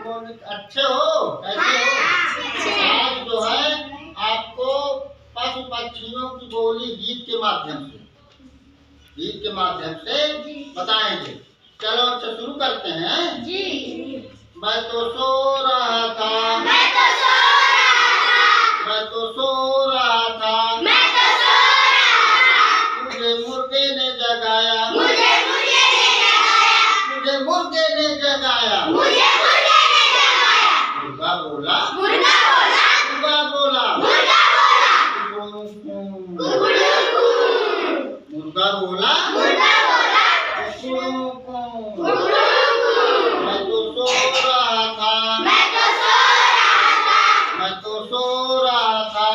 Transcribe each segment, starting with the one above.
कौन अच्छे हो? कैसे हो? आज जो है आपको पशु पक्षियों की बोली गीत के माध्यम से बताएंगे। चलो अच्छा शुरू करते हैं जी। मैं तो सो रहा था, मैं तो सो रहा था, मुझे मुर्गे ने जगाया, मुर्गा बोला, मुर्गा बोला, मैं तो सो रहा था,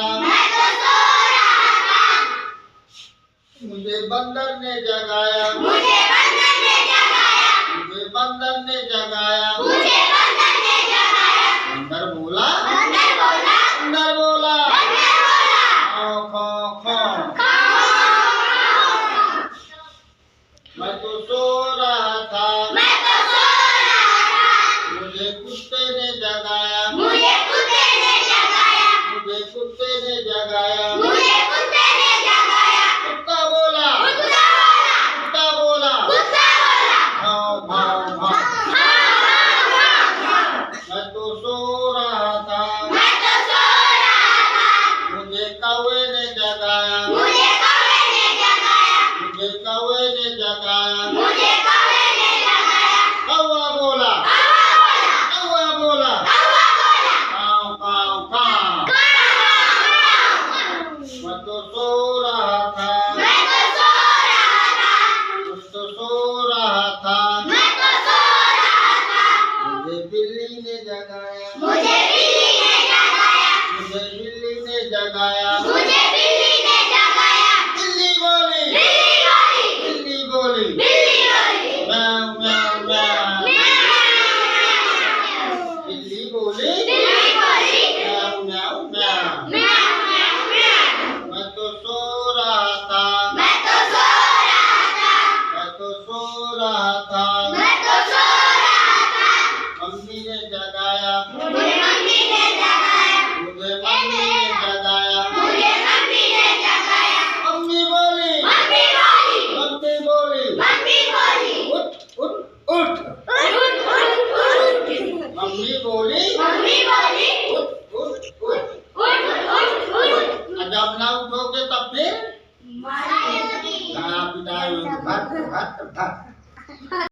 मुझे बंदर ने जगाया, बंदर बोला, खो। मैं तो सो रहा था, मुझे कुत्ते ने जगाया, कुत्ता बोला, भाव। मैं तो सो रहा था, मुझे कौवे ने जगाया, कौवा बोला, काव। मैं तो सो रहा था, मुझे बिल्ली ने जगाया,